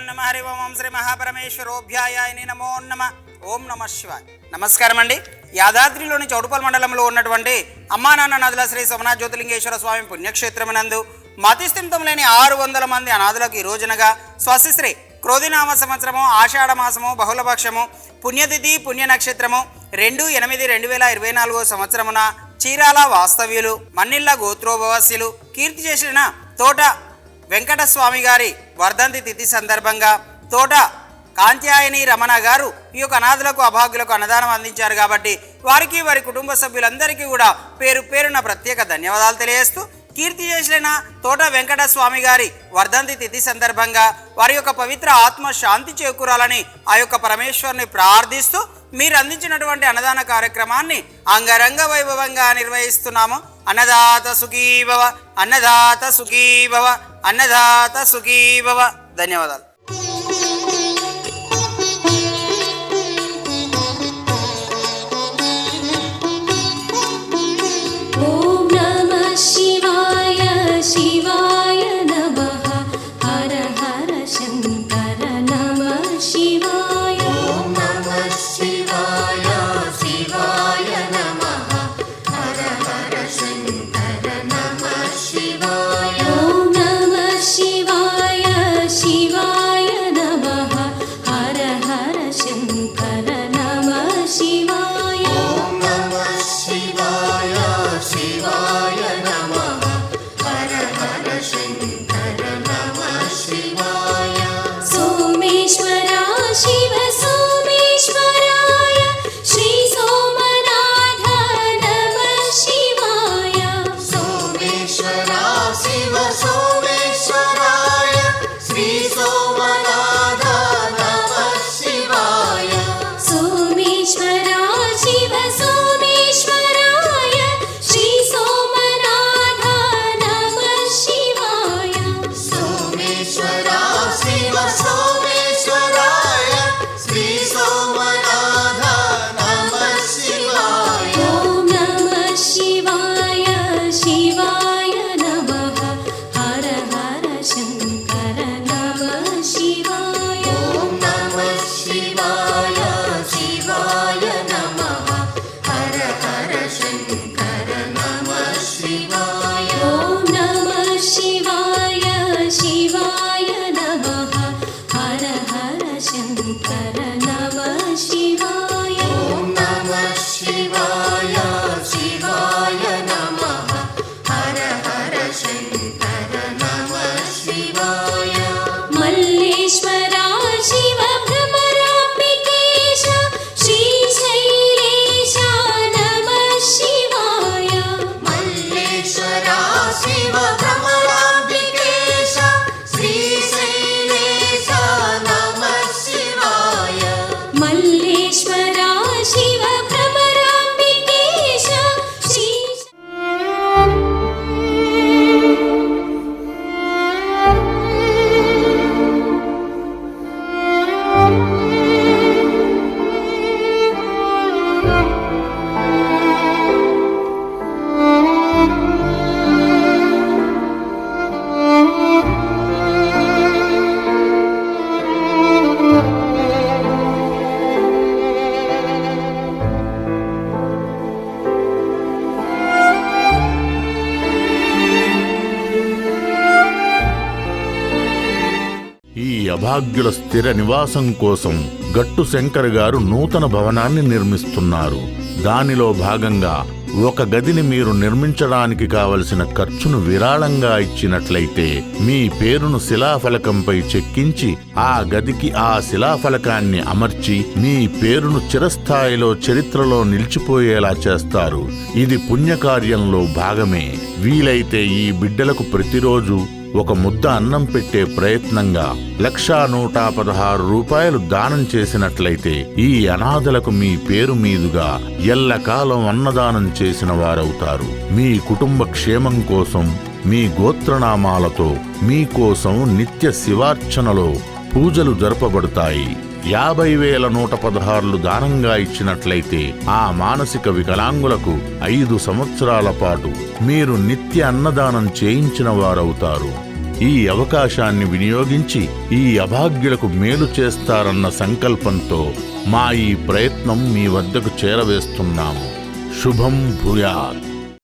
నమ హరి ఓం శ్రీ మహాపరమేశ్వరోభ్యాయాయ నమో నమ. ఓం నమ శివాయ. నమస్కారం అండి. యాదాద్రిలోని చౌటుపల్ మండలంలో ఉన్నటువంటి అమ్మా నాన్న నదుల శ్రీ సోమనాథ జ్యోతిలింగేశ్వర స్వామి పుణ్యక్షేత్రమునందు మతిస్థిమితం లేని 600 మంది అనాథులకు ఈ రోజునగా స్వస్తిశ్రీ క్రోధినామ సంవత్సరము ఆషాఢ మాసము బహుళపక్షము పుణ్యతిథి పుణ్య నక్షత్రము 2/8/2024 సంవత్సరమున చీరాల వాస్తవ్యులు మన్నిళ్ళ గోత్రోభవస్యులు కీర్తి చేసిన తోట వెంకటస్వామి గారి వర్ధంతి తిథి సందర్భంగా తోట కాంత్యాయని రమణ గారు ఈ యొక్క అనాథులకు అభాగ్యులకు అన్నదానం అందించారు. కాబట్టి వారికి వారి కుటుంబ సభ్యులందరికీ కూడా పేరు పేరున ప్రత్యేక ధన్యవాదాలు తెలియజేస్తూ కీర్తి చేసిన తోట వెంకటస్వామి గారి వర్ధంతి తిథి సందర్భంగా వారి యొక్క పవిత్ర ఆత్మ శాంతి చేకూరాలని ఆ యొక్క పరమేశ్వరుని ప్రార్థిస్తూ మీరు అందించినటువంటి అన్నదాన కార్యక్రమాన్ని అంగరంగ వైభవంగా నిర్వహిస్తున్నాము. అన్నదాత సుఖీభవ, అన్నదాత సుఖీభవ, అన్నదాత సుఖీభవ. ధన్యవాదాలు. అభాగ్యుల స్థిర నివాసం కోసం గట్టు శంకర్ గారు నూతన భవనాన్ని నిర్మిస్తున్నారు. దానిలో భాగంగా ఒక గదిని మీరు నిర్మించడానికి కావలసిన ఖర్చును విరాళంగా ఇచ్చినట్లయితే మీ పేరును శిలాఫలకంపై చెక్కించి ఆ గదికి ఆ శిలాఫలకాన్ని అమర్చి మీ పేరును చిరస్థాయిలో చరిత్రలో నిలిచిపోయేలా చేస్తారు. ఇది పుణ్యకార్యంలో భాగమే. వీలైతే ఈ బిడ్డలకు ప్రతిరోజు ఒక ముద్ద అన్నం పెట్టే ప్రయత్నంగా 1,116 రూపాయలు దానం చేసినట్లయితే ఈ అనాథలకు మీ పేరు మీదుగా ఎల్లకాలం అన్నదానం చేసిన వారవుతారు. మీ కుటుంబ క్షేమం కోసం మీ గోత్రనామాలతో మీకోసం నిత్య శివార్చనలో పూజలు జరపబడతాయి. 50,116 దానంగా ఇచ్చినట్లయితే ఆ మానసిక వికలాంగులకు 5 సంవత్సరాల పాటు మీరు నిత్య అన్నదానం చేయించిన వారవుతారు. ఈ అవకాశాన్ని వినియోగించి ఈ అభాగ్యులకు మేలు చేస్తారన్న సంకల్పంతో మా ఈ ప్రయత్నం మీ వద్దకు చేరవేస్తున్నాము. శుభం భూయాత్.